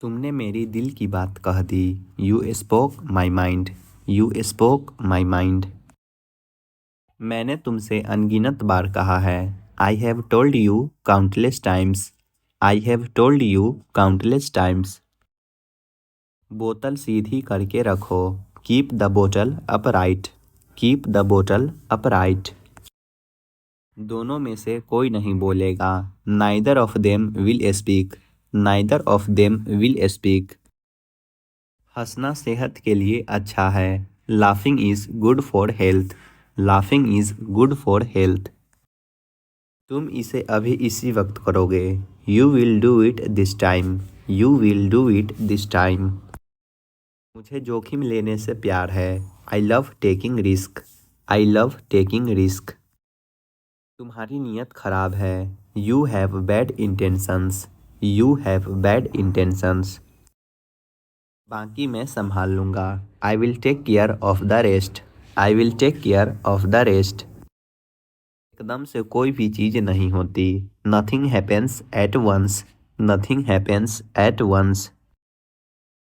तुमने मेरी दिल की बात कह दी। You spoke my mind. You spoke my mind. मैंने तुमसे अनगिनत बार कहा है। I have told you countless times. I have told you countless times. बोतल सीधी करके रखो। Keep the bottle upright. Keep the bottle upright. दोनों में से कोई नहीं बोलेगा। Neither of them will speak. Neither of them will speak. हंसना सेहत के लिए अच्छा है। Laughing is good for health. Laughing is good for health. तुम इसे अभी इसी वक्त करोगे। You will do it this time. You will do it this time. मुझे जोखिम लेने से प्यार है। I love taking risk. I love taking risk. तुम्हारी नीयत खराब है। You have bad intentions. You have bad intentions. बाकी मैं संभाल लूँगा। I will take care of the rest. I will take care of the rest. एकदम से कोई भी चीज़ नहीं होती। Nothing happens at once. Nothing happens at once.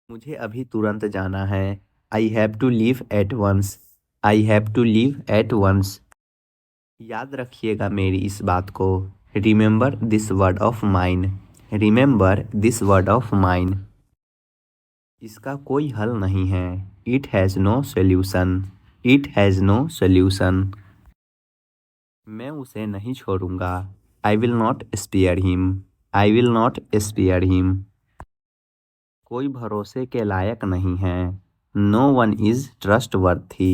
मुझे अभी तुरंत जाना है। I have to leave at once. I have to leave at once. याद रखिएगा मेरी इस बात को। Remember this word of mine. Remember this word of mine. इसका कोई हल नहीं है। It has no solution. It has no solution. मैं उसे नहीं छोड़ूंगा। I will not spare him. I will not spare him. कोई भरोसे के लायक नहीं है। No one is trustworthy.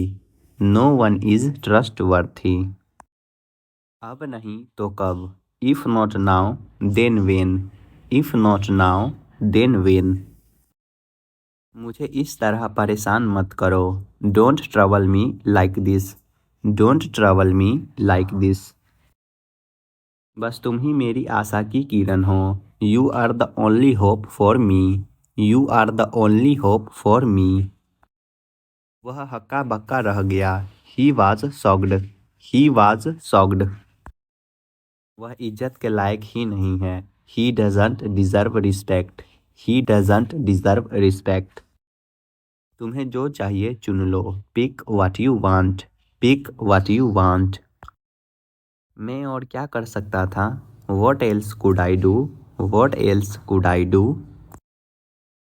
No one is trustworthy. अब नहीं तो कब। If not now then when. If not now then when. मुझे इस तरह परेशान मत करो। Don't trouble me like this. Don't trouble me like this. बस तुम ही मेरी आशा की किरण हो। You are the only hope for me. You are the only hope for मी। वह हक्का बक्का रह गया। He was shocked. He was shocked. वह इज्जत के लायक ही नहीं है। He doesn't deserve respect. He doesn't deserve respect. तुम्हें जो चाहिए चुन लो। Pick what you want. Pick what you want. मैं और क्या कर सकता था। What else could I do. What else could I do.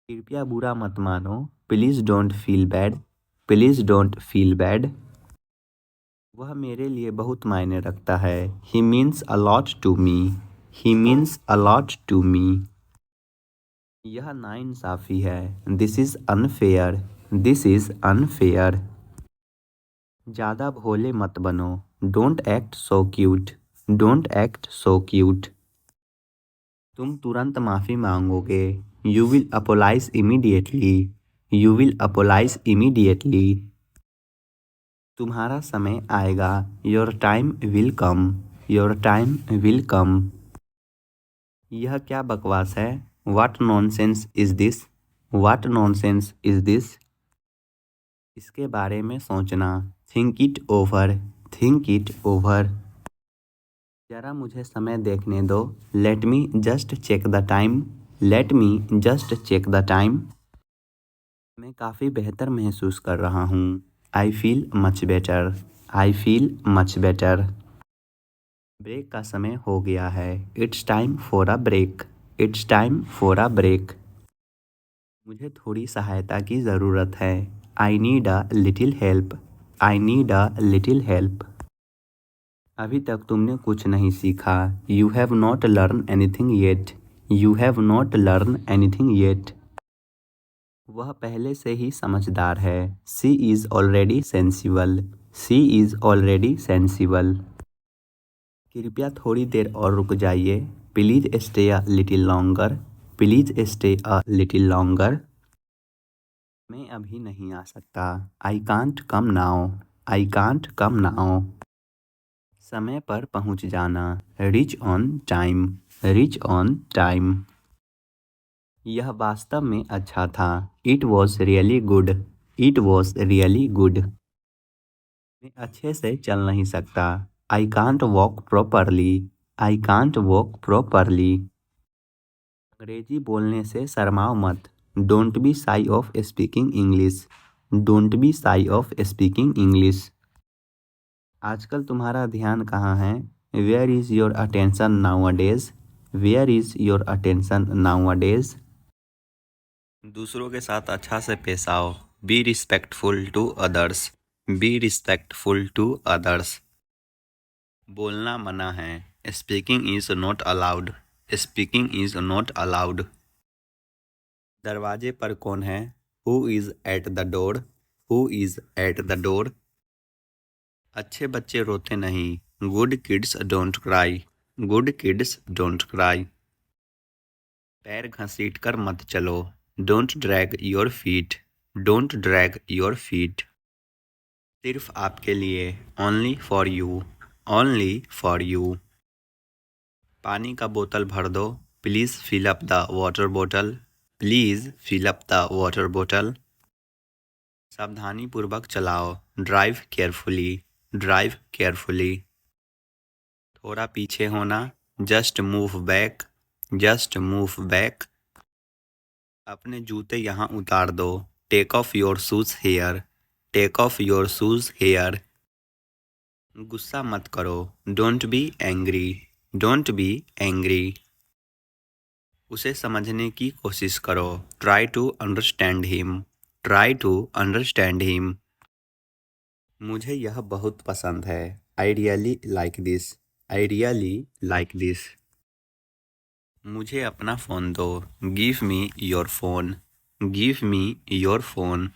कृपया बुरा मत मानो। Please don't feel bad. Please don't feel bad. वह मेरे लिए बहुत मायने रखता है। He means a lot to me. He means a lot to me. यह नाइंसाफ़ी है। This is unfair. This is unfair. ज़्यादा भोले मत बनो। Don't act so cute. Don't act so cute. तुम तुरंत माफ़ी मांगोगे। You will apologise immediately. You will apologise immediately. तुम्हारा समय आएगा। Your time will come. Your time will come. यह क्या बकवास है। What nonsense is this. What nonsense is this. इसके बारे में सोचना। Think it over. Think it over. ज़रा मुझे समय देखने दो। Let me just check the time. Let me just check the time. मैं काफ़ी बेहतर महसूस कर रहा हूँ। I feel much better. I feel much better. Break का समय हो गया है। It's time for a break. It's time for a break. मुझे थोड़ी सहायता की ज़रूरत है। I need a little help. I need a little help. अभी तक तुमने कुछ नहीं सीखा। You have not learn anything yet. You have not learn anything yet. वह पहले से ही समझदार है। She is already sensible. She is already sensible. कृपया थोड़ी देर और रुक जाइए। Please stay a little longer. Please stay a little longer. मैं अभी नहीं आ सकता। I can't come now. I can't come now. समय पर पहुंच जाना। Reach on time. Reach on time. यह वास्तव में अच्छा था। It was really good. It was really good. मैं अच्छे से चल नहीं सकता। I can't walk properly. I can't walk properly. अंग्रेजी बोलने से शर्माओ मत। Don't be shy of speaking English. Don't be shy of speaking English. आजकल तुम्हारा ध्यान कहाँ है? Where is your attention nowadays? Where is your attention nowadays? दूसरों के साथ अच्छा से पेश आओ। Be respectful to others. Be respectful to others. बोलना मना है। Speaking is not allowed. Speaking is not allowed. दरवाजे पर कौन है? Who is at the door? Who is at the door? अच्छे बच्चे रोते नहीं। Good kids don't cry. Good kids don't cry. पैर घसीट कर मत चलो। Don't drag your feet. Don't drag your feet. सिर्फ आपके लिए। Only for you. Only for you. पानी का बोतल भर दो। Please fill up the water bottle. Please fill up the water bottle. सावधानी पूर्वक चलाओ। Drive carefully. Drive carefully. थोड़ा पीछे होना। Just move back. Just move back. अपने जूते यहाँ उतार दो। Take off your shoes here. Take off your shoes here. गुस्सा मत करो। Don't be angry. Don't be angry. उसे समझने की कोशिश करो। Try to understand him. Try to understand him. मुझे यह बहुत पसंद है। I really like this. I really like this. मुझे अपना फ़ोन दो। Give me your phone. Give me your phone.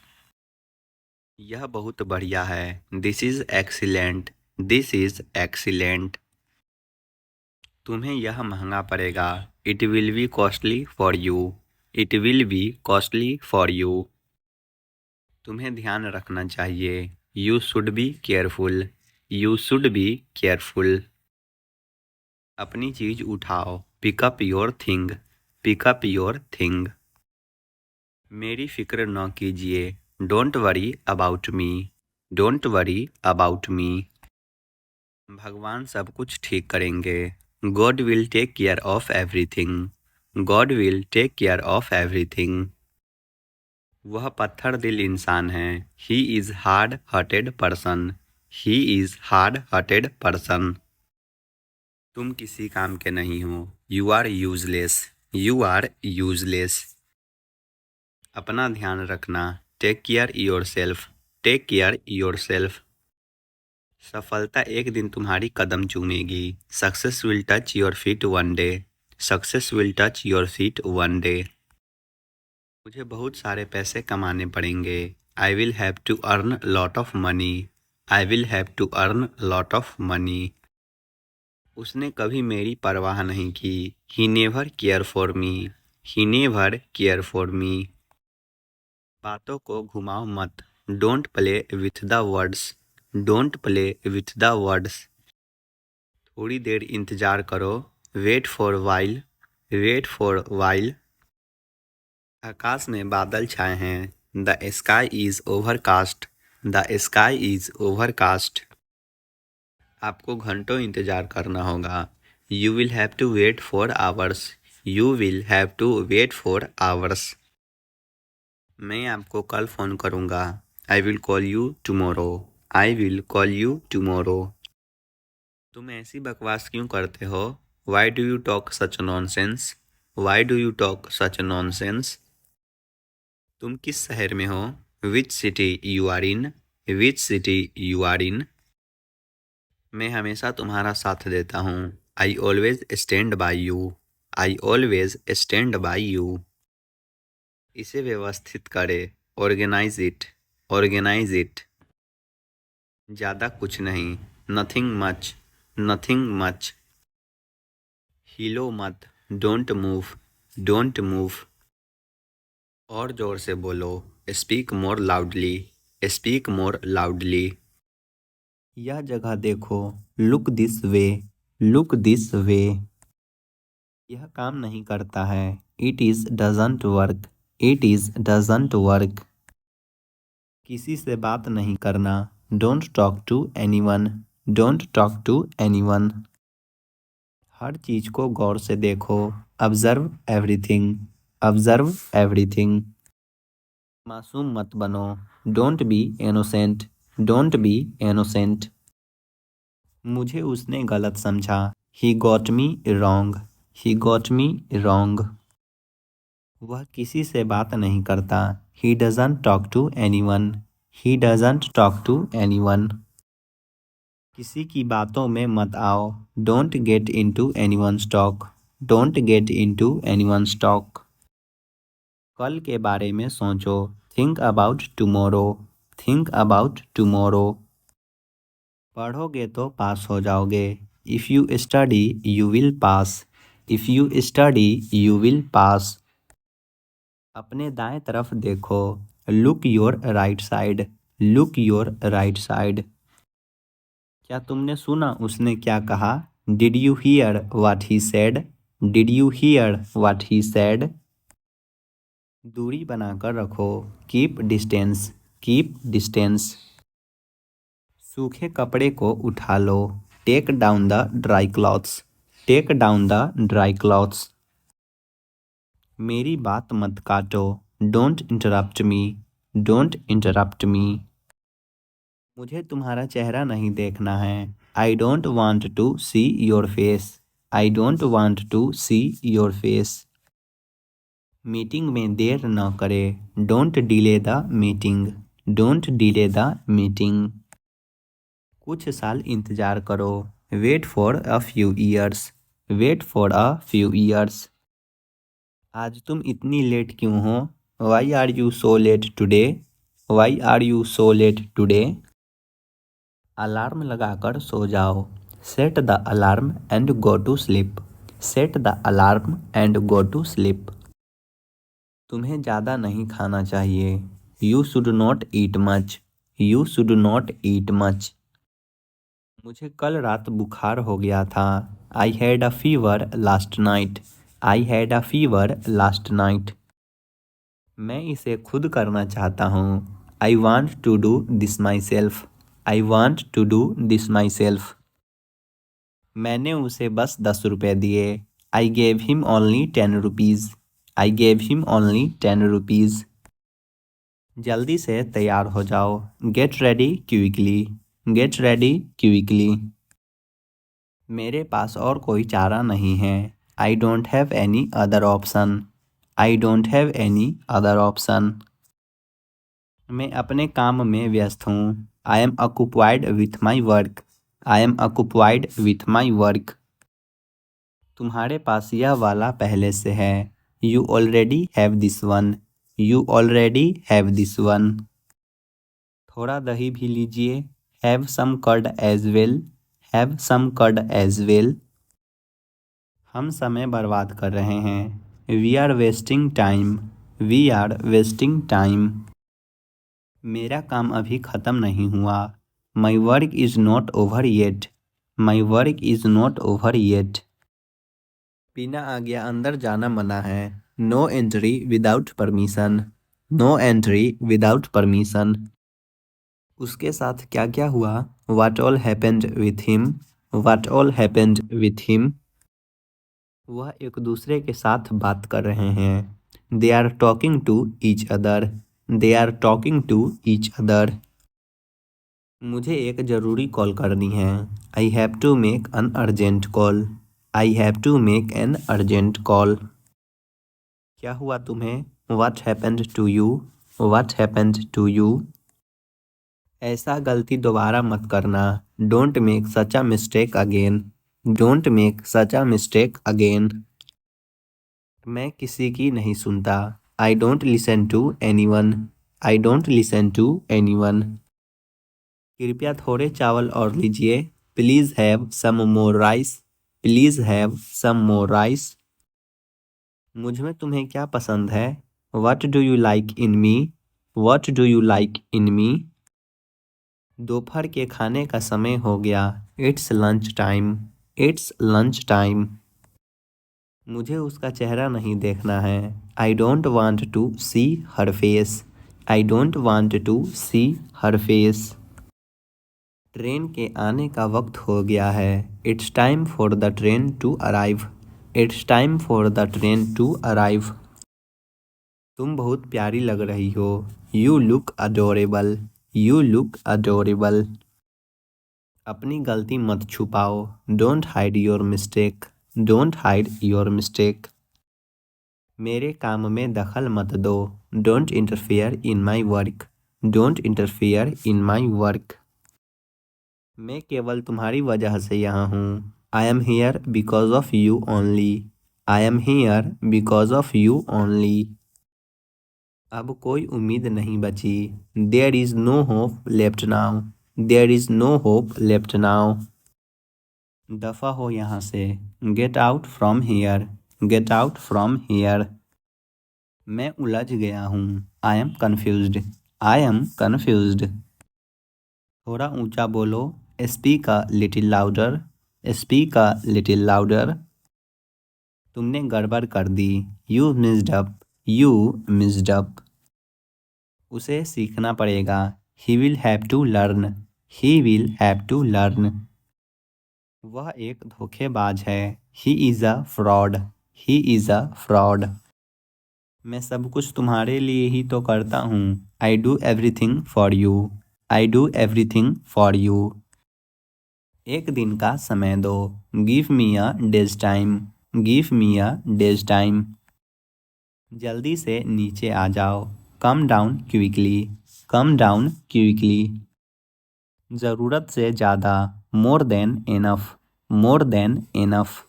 यह बहुत बढ़िया है। This is excellent. This is excellent. तुम्हें यह महंगा पड़ेगा। It will be costly for you. It will be costly for you. तुम्हें ध्यान रखना चाहिए। You should be careful. You should be careful. अपनी चीज़ उठाओ। Pickup your thing. Pickup your thing. मेरी फिक्र न कीजिए। Don't worry about me. Don't worry about me. भगवान सब कुछ ठीक करेंगे। God will take care of everything. God will take care of everything. वह पत्थर दिल इंसान है। He is hard hearted person. He is hard hearted person. तुम किसी काम के नहीं हो। You are useless. You are useless. अपना ध्यान रखना। Take care yourself. Take care yourself. सफलता एक दिन तुम्हारी कदम चूमेगी। Success will touch your feet one day. Success will touch your feet one day. मुझे बहुत सारे पैसे कमाने पड़ेंगे। I will have to earn lot of money. I will have to earn lot of money. उसने कभी मेरी परवाह नहीं की। He never care for me. He never care for me. बातों को घुमाओ मत। Don't play with the words. Don't play with the words. थोड़ी देर इंतज़ार करो। Wait for while. Wait for while. आकाश में बादल छाए हैं। The sky is overcast. The sky is overcast. आपको घंटों इंतज़ार करना होगा। You will have to wait for hours. You will have to wait for hours. मैं आपको कल फ़ोन करूँगा। I will call you tomorrow. I will call you tomorrow. तुम ऐसी बकवास क्यों करते हो? Why do you talk such nonsense? Y do you talk such nonsense? तुम किस शहर में हो? Which city you are in? Which city you are in? मैं हमेशा तुम्हारा साथ देता हूँ। I always stand by you. I always stand by you. इसे व्यवस्थित करें। Organise it. Organise it. ज़्यादा कुछ नहीं। Nothing much. Nothing much. हिलो मत। Don't move. Don't move. और ज़ोर से बोलो। Speak more loudly. Speak more loudly. यह जगह देखो। Look this way. Look this way. यह काम नहीं करता है। It is doesn't work. It is doesn't work. किसी से बात नहीं करना। Don't talk to anyone. Don't talk to anyone. हर चीज को गौर से देखो। Observe everything. Observe everything. मासूम मत बनो। Don't be innocent. Don't be innocent. मुझे उसने गलत समझा। He got me wrong. He got me wrong. वह किसी से बात नहीं करता। ही doesn't talk to anyone. He doesn't talk to anyone. किसी की बातों में मत आओ। Don't get into anyone's talk. Don't get into anyone's talk. कल के बारे में सोचो। Think about tomorrow. Think about tomorrow. पढ़ोगे तो पास हो जाओगे। If you study you will pass. If you study you will pass. अपने दाएं तरफ देखो। Look your right side. Look your right side. क्या तुमने सुना उसने क्या कहा? Did you hear what he said? Did you hear what he said? दूरी बनाकर रखो। Keep distance. Keep distance. सूखे कपड़े को उठा लो। Take down the dry clothes. Take down the dry clothes. मेरी बात मत काटो। Don't interrupt me. Don't interrupt me. मुझे तुम्हारा चेहरा नहीं देखना है। I don't want to see your face. I don't want to see your face. Meeting में देर न करे। Don't delay the meeting. Don't delay the meeting. कुछ साल इंतजार करो। Wait for a few years. Wait for a few years. आज तुम इतनी लेट क्यों हो? Why are you so late today? Why are you so late today? Alarm लगाकर सो जाओ। Set the alarm and go to sleep. Set the alarm and go to sleep. तुम्हें ज़्यादा नहीं खाना चाहिए। You should not eat much. You should not eat much. मुझे कल रात बुखार हो गया था। I had a fever last night. I had a fever last night. मैं इसे खुद करना चाहता हूँ। I want to do this myself. I want to do this myself. मैंने उसे बस 10 रुपये दिए। I gave him only 10 rupees. I gave him only 10 rupees. जल्दी से तैयार हो जाओ। Get ready quickly. Get ready quickly. मेरे पास और कोई चारा नहीं है। I don't have any other option. I don't have any other option. मैं अपने काम में व्यस्त हूँ। I am occupied with my work. I am occupied with my work. तुम्हारे पास यह वाला पहले से है। You already have this one. You already have this one. थोड़ा दही भी लीजिए। Have some curd as well. Have some curd as well. हम समय बर्बाद कर रहे हैं। We are wasting time. We are wasting time. मेरा काम अभी ख़त्म नहीं हुआ। My work is not over yet. My work is not over yet. बिना आज्ञा अंदर जाना मना है। No entry without permission. No entry without permission. उसके साथ क्या क्या हुआ? What all happened with him. What all happened with him. वह एक दूसरे के साथ बात कर रहे हैं। दे are talking to each other. They are talking to each other. मुझे एक ज़रूरी कॉल करनी है। I have to make an urgent call. I have to make an urgent call. क्या हुआ तुम्हें? What happened to you. What happened to you. ऐसा गलती दोबारा मत करना। Don't make such a mistake again. Don't make such a mistake again. मैं किसी की नहीं सुनता। I don't listen to anyone. I don't listen to anyone. कृपया थोड़े चावल और लीजिए। Please have some more rice. Please have some more rice. मुझ में तुम्हें क्या पसंद है? What do you like in me. What do you like in me. दोपहर के खाने का समय हो गया। It's lunch time. It's lunch time. मुझे उसका चेहरा नहीं देखना है। I don't want to see her face. I don't want to see her face. Train के आने का वक्त हो गया है। It's time for the train to arrive. It's time for the train to arrive. तुम बहुत प्यारी लग रही हो। You look adorable. You look adorable. अपनी गलती मत छुपाओ। Don't hide your mistake. Don't hide your mistake. मेरे काम में दखल मत दो। Don't interfere in my work. Don't interfere in my work. मैं केवल तुम्हारी वजह से यहाँ हूँ। I am here because of you only. I am here because of you only. अब कोई उम्मीद नहीं बची। There is no hope left now. There is no hope left now. दफ़ा हो यहाँ से। Get out from here. Get out from here. मैं उलझ गया हूँ। I am confused. I am confused. थोड़ा ऊंचा बोलो। Speak a little louder. Speak a little louder. तुमने गड़बड़ कर दी। You missed up. You missed up. उसे सीखना पड़ेगा। He will have to learn. He will have to learn. वह एक धोखेबाज है। He is a fraud. He is a fraud. मैं सब कुछ तुम्हारे लिए ही तो करता हूँ। I do everything for you. I do everything for you. एक दिन का समय दो। Give me a day's time. Give me a day's time. जल्दी से नीचे आ जाओ। Come down quickly. कम डाउन क्विकली। ज़रूरत से ज़्यादा। More than enough. More than enough.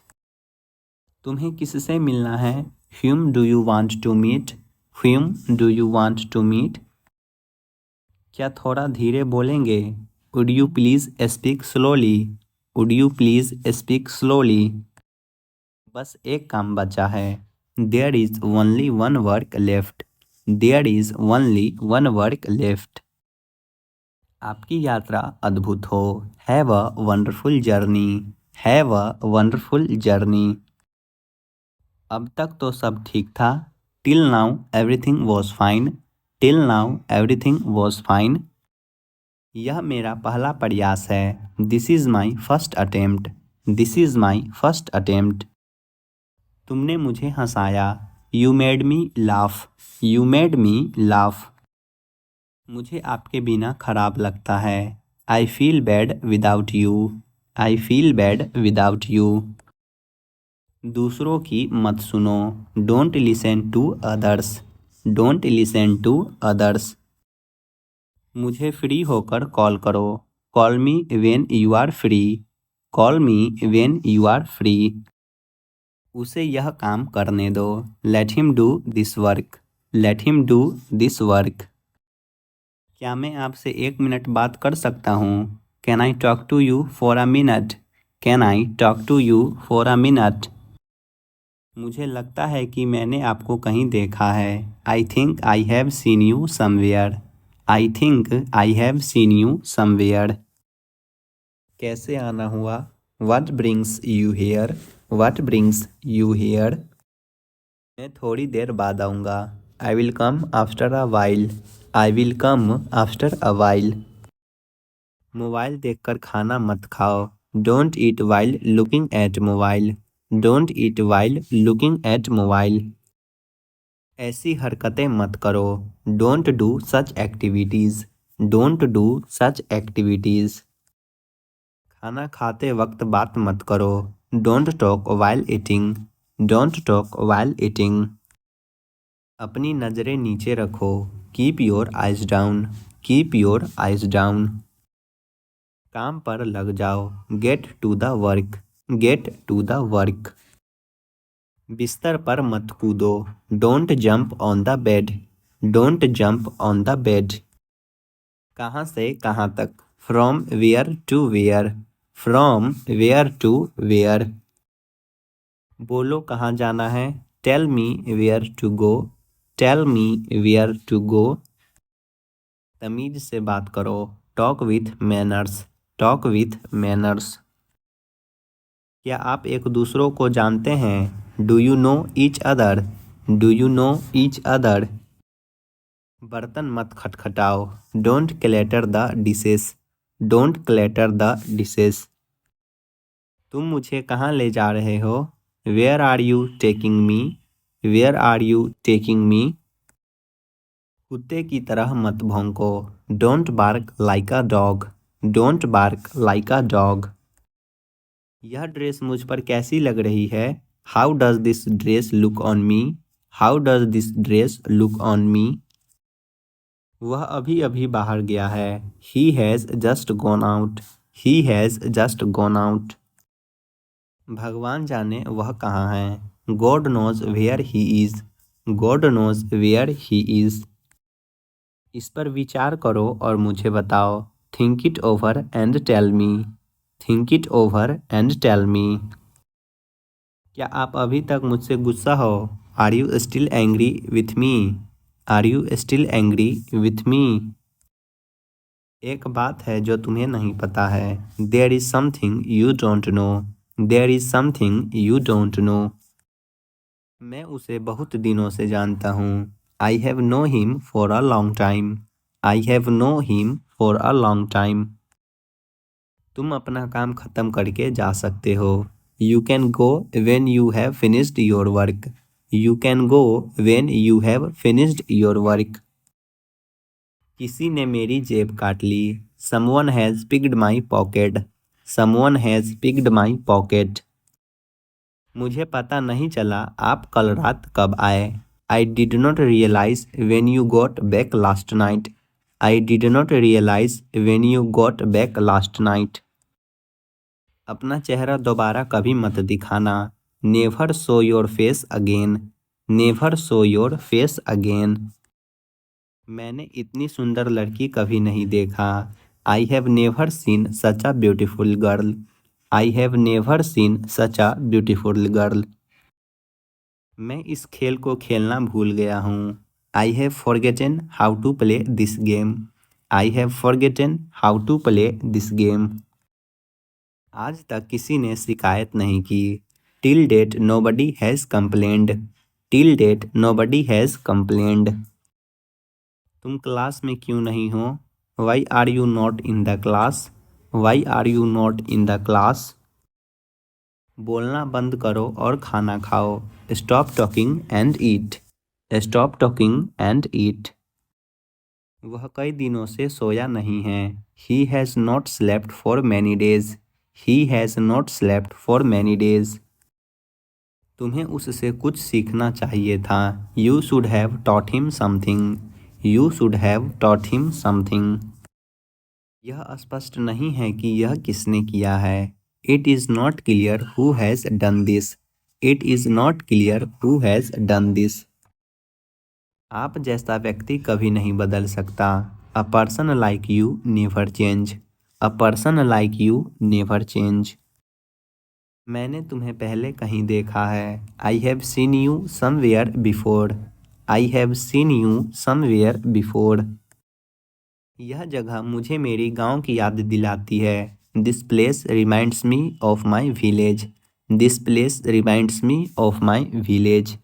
तुम्हें किससे मिलना है। Whom do you want to meet. Whom do you want to meet. क्या थोड़ा धीरे बोलेंगे। Would you please speak slowly. Would you please speak slowly. बस एक काम बचा है। There is only one work left. There is only one work left. आपकी यात्रा अद्भुत हो। Have a wonderful journey. Have a wonderful journey. अब तक तो सब ठीक था। Till now everything was fine. Till now everything was fine. यह मेरा पहला प्रयास है। This is my first attempt. This is my first attempt. तुमने मुझे हंसाया। You made me laugh. You made me laugh. मुझे आपके बिना खराब लगता है। I feel bad without you. I feel bad without you. दूसरों की मत सुनो। Don't listen to others. Don't listen to others. मुझे फ्री होकर कॉल करो। Call me when you are free. Call me when you are free. उसे यह काम करने दो। Let him do this work. Let him do this work. क्या मैं आपसे 1 मिनट बात कर सकता हूँ। Can I talk to you for a minute. Can I talk to you for a minute. मुझे लगता है कि मैंने आपको कहीं देखा है। I think I have seen you somewhere. I think I have seen you somewhere. कैसे आना हुआ। What brings you here? What brings you here? मैं थोड़ी देर बाद आऊँगा। I will come after a while. I will come after a while. Mobile देखकर खाना मत खाओ। Don't eat while looking at mobile. Don't eat while looking at mobile. ऐसी हरकतें मत करो। Don't do such activities. Don't do such activities. खाना खाते वक्त बात मत करो। Don't talk while eating. Don't talk while eating. अपनी नज़रें नीचे रखो। Keep your eyes down. Keep your eyes down. काम पर लग जाओ। Get to the work. Get to the work. बिस्तर पर मत कूदो। Don't jump on the bed. Don't jump on the bed. कहाँ से कहाँ तक। From where to where. From where to where. बोलो कहाँ जाना है। Tell me where to go. Tell me where to go. तमीज से बात करो। Talk with manners. Talk with manners. क्या आप एक दूसरों को जानते हैं। Do you know each other. Do you know each other. बर्तन मत खटखटाओ। Don't clatter the dishes. Don't clatter the dishes. तुम मुझे कहाँ ले जा रहे हो? Where are you taking me? Where are you taking me? कुत्ते की तरह मत भौंको। Don't bark like a dog. Don't bark like a dog. यह ड्रेस मुझ पर कैसी लग रही है? How does this dress look on me? How does this dress look on me? वह अभी अभी बाहर गया है। He has just gone out. He has just gone out. भगवान जाने वह कहाँ है। God knows where he is. God knows where he is. इस पर विचार करो और मुझे बताओ। Think it over and tell me. Think it over and tell me. क्या आप अभी तक मुझसे गुस्सा हो? Are you still angry with me? Are you still angry with me? एक बात है जो तुम्हें नहीं पता है। There is something you don't know. There is something you don't know. मैं उसे बहुत दिनों से जानता हूँ। I have know him for a long time. I have know him for a long time. तुम अपना काम खत्म करके जा सकते हो। You can go when you have finished your work. You can go when you have finished your work. किसी ने मेरी जेब काट ली। Someone has picked my pocket. Someone has picked my pocket. मुझे पता नहीं चला आप कल रात कब आए। I did not realise when you got back last night. I did not realise when you got back last night. अपना चेहरा दोबारा कभी मत दिखाना। Never show your face again. Never show your face again. मैंने इतनी सुंदर लड़की कभी नहीं देखा। I have never seen such a beautiful girl. I have never seen such a beautiful girl. मैं इस खेल को खेलना भूल गया हूँ। I have forgotten how to play this game. I have forgotten how to play this game. आज तक किसी ने शिकायत नहीं की। Till date nobody has complained. Till date nobody has complained. तुम क्लास में क्यों नहीं हो? Why are you not in the class? Why are you not in the class? बोलना बंद करो और खाना खाओ। Stop talking and eat. Stop talking and eat. वह कई दिनों से सोया नहीं है। He has not slept for many days. He has not slept for many days. तुम्हें उससे कुछ सीखना चाहिए था। You should have taught him something. You should have taught him something. यह स्पष्ट नहीं है कि यह किसने किया है। It is not clear who has done this. It is not clear who has done this. आप जैसा व्यक्ति कभी नहीं बदल सकता। A person like you never change. A person like you never change. मैंने तुम्हें पहले कहीं देखा है। I have seen you somewhere before. I have seen you somewhere before. यह जगह मुझे मेरी गांव की याद दिलाती है। This place reminds me of my village. This place reminds me of my village.